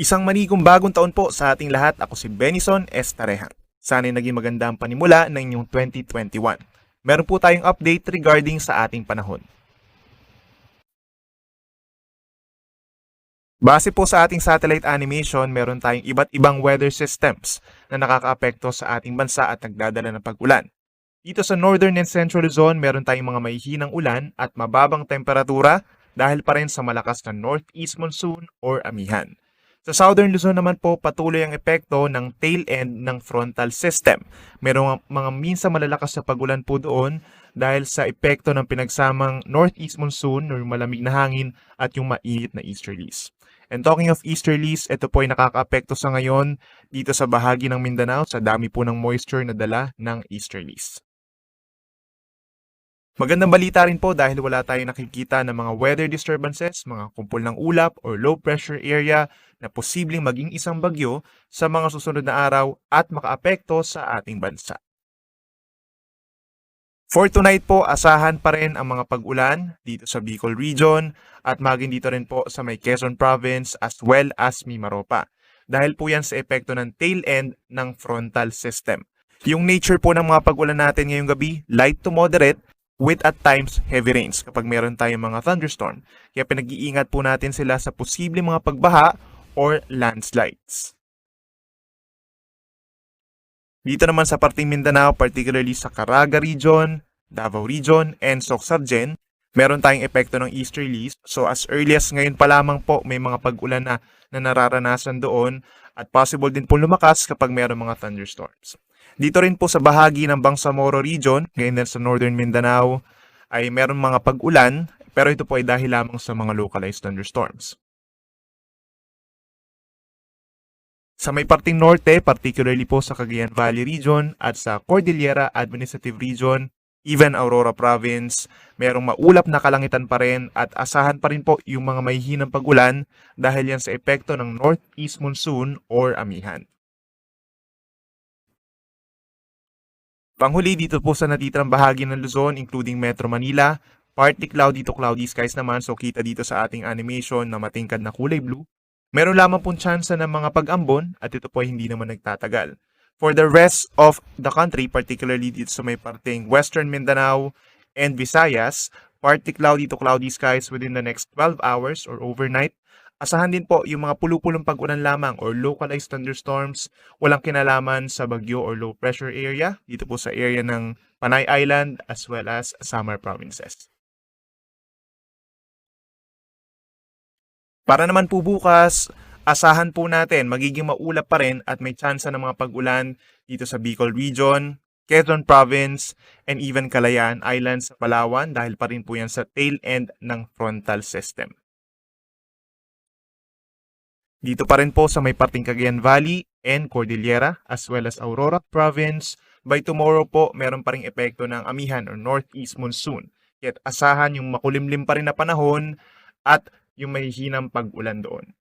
Isang manigong bagong taon po sa ating lahat. Ako si Benison Estarehan. Sana'y naging maganda ang panimula ng inyong 2021. Meron po tayong update regarding sa ating panahon. Base po sa ating satellite animation, meron tayong iba't ibang weather systems na nakakaapekto sa ating bansa at nagdadala ng pag-ulan. Dito sa Northern and Central Luzon, meron tayong mga mahihinang ulan at mababang temperatura dahil pa rin sa malakas na northeast monsoon or amihan. Sa Southern Luzon naman po, patuloy ang epekto ng tail end ng frontal system. Merong mga minsan malalakas na pag-ulan po doon dahil sa epekto ng pinagsamang northeast monsoon or malamig na hangin at yung mainit na easterlies. And talking of easterlies, ito po ay nakakaapekto sa ngayon dito sa bahagi ng Mindanao sa dami po ng moisture na dala ng easterlies. Magandang balita rin po dahil wala tayong nakikita ng mga weather disturbances, mga kumpol ng ulap or low pressure area na posibleng maging isang bagyo sa mga susunod na araw at makaapekto sa ating bansa. For tonight po, asahan pa rin ang mga pag-ulan dito sa Bicol Region at maging dito rin po sa may Quezon Province as well as Mimaropa. Dahil po yan sa epekto ng tail end ng frontal system. Yung nature po ng mga pag-ulan natin ngayong gabi, light to moderate with at times heavy rains kapag meron tayong mga thunderstorm. Kaya pinag-iingat po natin sila sa posibleng mga pagbaha or landslides. Dito naman sa parting Mindanao, particularly sa Caraga Region, Davao Region, and Soc-Sargen, meron tayong epekto ng easterlies. So as early as ngayon pa lamang po, may mga pag-ulan na nararanasan doon at possible din po lumakas kapag meron mga thunderstorms. Dito rin po sa bahagi ng Bangsamoro Region, ngayon din sa Northern Mindanao, ay meron mga pag-ulan, pero ito po ay dahil lamang sa mga localized thunderstorms. Sa may parting norte, particularly po sa Cagayan Valley Region at sa Cordillera Administrative Region, even Aurora Province, merong maulap na kalangitan pa rin at asahan pa rin po yung mga mahihinang pag-ulan dahil yan sa epekto ng northeast monsoon or amihan. Panghuli dito po sa natitirang bahagi ng Luzon, including Metro Manila, partly cloudy to cloudy skies naman, so kita dito sa ating animation na matingkad na kulay blue. Meron lamang pong tsansa ng mga pag-ambon at ito po ay hindi naman nagtatagal. For the rest of the country, particularly dito sa may parting Western Mindanao and Visayas, partly cloudy to cloudy skies within the next 12 hours or overnight. Asahan din po yung mga pulupulong pag-ulan lamang or localized thunderstorms, walang kinalaman sa bagyo or low pressure area, dito po sa area ng Panay Island as well as Samar Provinces. Para naman po bukas, asahan po natin magiging maulap pa rin at may tsansa ng mga pag-ulan dito sa Bicol Region, Quezon Province, and even Calayan Islands sa Palawan dahil pa rin po yan sa tail end ng frontal system. Dito pa rin po sa may parting Cagayan Valley and Cordillera as well as Aurora Province, by tomorrow po meron pa ring epekto ng amihan or northeast monsoon. Kaya't asahan yung makulimlim pa rin na panahon at yung mahihinang pag-ulan doon.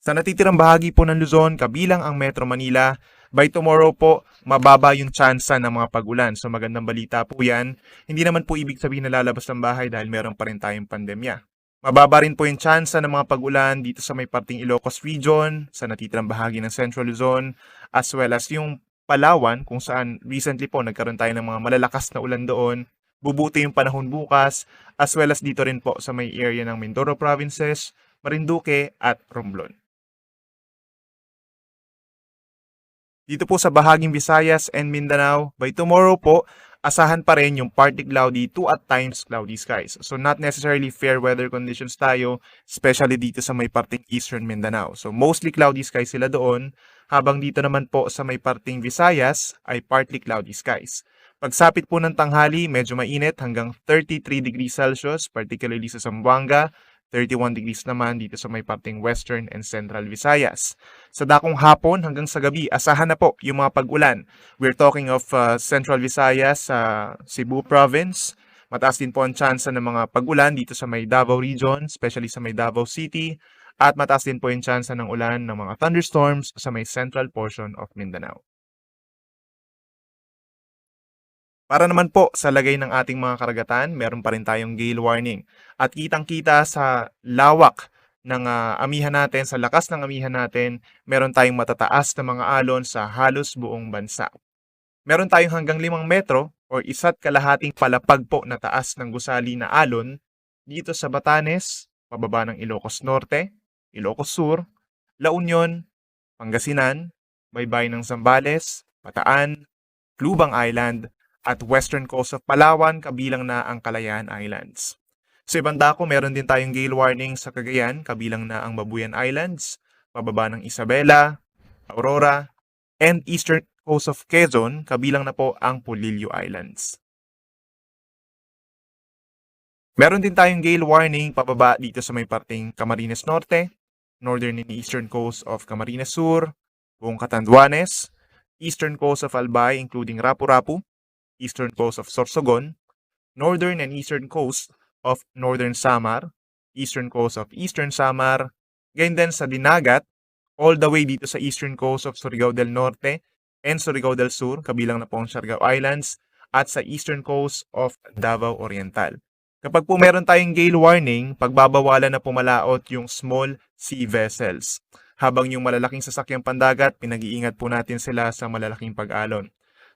Sa natitirang bahagi po ng Luzon, kabilang ang Metro Manila, by tomorrow po, mababa yung tsansa ng mga pag-ulan. So magandang balita po yan. Hindi naman po ibig sabihin na lalabas ng bahay dahil meron pa rin tayong pandemya. Mababa rin po yung tsansa ng mga pag-ulan dito sa may parting Ilocos Region, sa natitirang bahagi ng Central Luzon, as well as yung Palawan kung saan recently po nagkaroon tayo ng mga malalakas na ulan doon. Bubuti yung panahon bukas, as well as dito rin po sa may area ng Mindoro Provinces, Marinduque at Romblon. Dito po sa bahaging Visayas and Mindanao, by tomorrow po, asahan pa rin yung partly cloudy to at times cloudy skies. So not necessarily fair weather conditions tayo, especially dito sa may parting Eastern Mindanao. So mostly cloudy skies sila doon, habang dito naman po sa may parting Visayas ay partly cloudy skies. Pagsapit po ng tanghali, medyo mainit hanggang 33 degrees Celsius, particularly sa Zamboanga, 31 degrees naman dito sa may parting Western and Central Visayas. Sa dakong hapon hanggang sa gabi, asahan na po yung mga pag-ulan. We're talking of Central Visayas sa Cebu Province. Mataas din po ang tsansa ng mga pag-ulan dito sa may Davao Region, especially sa may Davao City. At mataas din po yung tsansa ng ulan ng mga thunderstorms sa may central portion of Mindanao. Para naman po sa lagay ng ating mga karagatan, meron pa rin tayong gale warning. At kitang-kita sa lawak ng amihan natin, sa lakas ng amihan natin, meron tayong matataas na mga alon sa halos buong bansa. Meron tayong hanggang 5 metro or 1.5 palapag po na taas ng gusali na alon dito sa Batanes, pababa ng Ilocos Norte, Ilocos Sur, La Union, Pangasinan, baybayin ng Zambales, Bataan, Lubang Island, at western coast of Palawan kabilang na ang Kalayaan Islands. Sa ibang dako, meron din tayong gale warning sa Cagayan kabilang na ang Babuyan Islands, pababa ng Isabela, Aurora, and eastern coast of Quezon kabilang na po ang Polillo Islands. Meron din tayong gale warning pababa dito sa may parteng Camarines Norte, northern and eastern coast of Camarines Sur, buong Catanduanes, eastern coast of Albay including Rapu-Rapu, eastern coast of Sorsogon, northern and eastern coast of Northern Samar, eastern coast of Eastern Samar, gayon din sa Dinagat, all the way dito sa eastern coast of Surigao del Norte and Surigao del Sur, kabilang na po ang Siargao Islands, at sa eastern coast of Davao Oriental. Kapag po meron tayong gale warning, pagbabawalan na pumalaot yung small sea vessels. Habang yung malalaking sasakyang pandagat, pinag-iingat po natin sila sa malalaking pag-alon.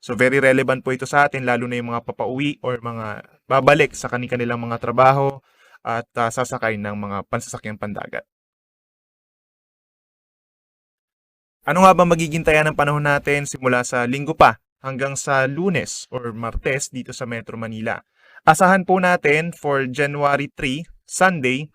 So very relevant po ito sa atin, lalo na yung mga papauwi or mga babalik sa kanilang mga trabaho at sasakay ng mga pansasakyang pandagat. Ano nga ba magiging taya ng panahon natin simula sa linggo pa hanggang sa Lunes or Martes dito sa Metro Manila? Asahan po natin for January 3, Sunday,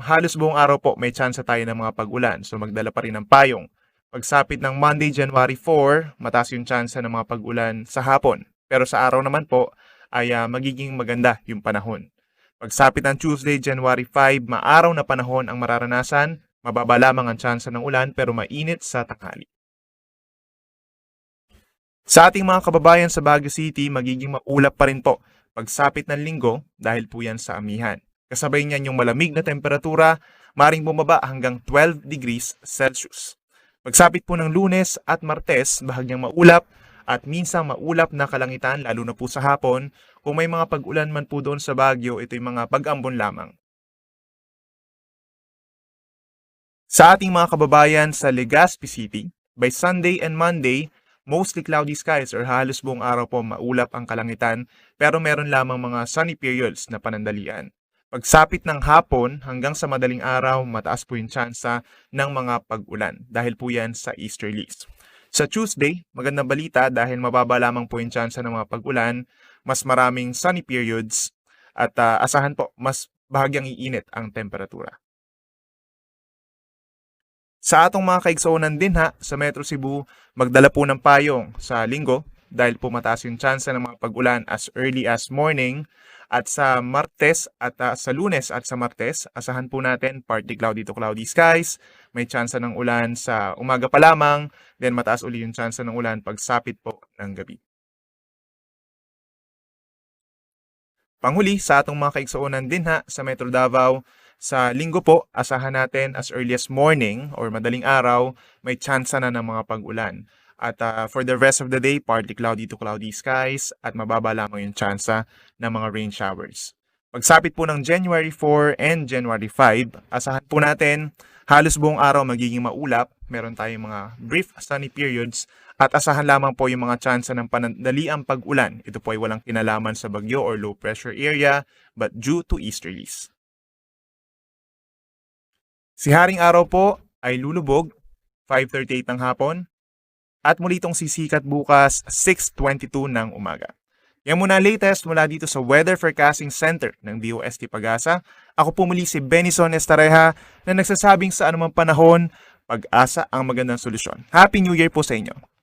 halos buong araw po may chance tayo ng mga pag-ulan. So magdala pa rin ng payong. Pagsapit ng Monday, January 4, mataas yung chance ng mga pag-ulan sa hapon. Pero sa araw naman po ay magiging maganda yung panahon. Pagsapit ng Tuesday, January 5, maaraw na panahon ang mararanasan. Mababa lamang ang chance ng ulan pero mainit sa tanghali. Sa ating mga kababayan sa Baguio City, magiging maulap pa rin po pagsapit ng linggo dahil po yan sa amihan. Kasabay niyan yung malamig na temperatura, maring bumaba hanggang 12 degrees Celsius. Pagsapit po ng Lunes at Martes, bahagyang maulap at minsang maulap na kalangitan lalo na po sa hapon. Kung may mga pag-ulan man po doon sa Baguio, ito'y mga pag-ambon lamang. Sa ating mga kababayan sa Legazpi City, by Sunday and Monday, mostly cloudy skies or halos buong araw po maulap ang kalangitan pero meron lamang mga sunny periods na panandalian. Pagsapit ng hapon hanggang sa madaling araw, mataas po yung tsansa ng mga pag-ulan dahil po yan sa easterlies. Sa Tuesday, magandang balita dahil mababa lamang po yung tsansa ng mga pag-ulan, mas maraming sunny periods at asahan po mas bahagyang iinit ang temperatura. Sa atong mga kaigsuonan din sa Metro Cebu, magdala po ng payong sa linggo dahil po mataas yung tsansa ng mga pag-ulan as early as morning. At sa Martes at sa Lunes at sa Martes, asahan po natin partly cloudy to cloudy skies. May tsansa ng ulan sa umaga pa lamang, then mataas uli yung tsansa ng ulan pagsapit po ng gabi. Panghuli, sa atong mga kaigsuonan din sa Metro Davao, sa linggo po, asahan natin as early as morning or madaling araw, may tsansa na ng mga pag-ulan. At for the rest of the day, partly cloudy to cloudy skies at mababa lamang yung tsansa ng mga rain showers. Pagsapit po ng January 4 and January 5, asahan po natin halos buong araw magiging maulap. Meron tayong mga brief sunny periods at asahan lamang po yung mga tsansa ng panandaliang pag-ulan. Ito po ay walang kinalaman sa bagyo or low pressure area but due to easterlies. Si Haring Araw po ay lulubog 5:38 ng hapon at muli itong sisikat bukas 6:22 ng umaga. Yan muna latest mula dito sa Weather Forecasting Center ng DOST Pag-asa. Ako po muli si Benison Estareja na nagsasabing sa anumang panahon, pag-asa ang magandang solusyon. Happy New Year po sa inyo!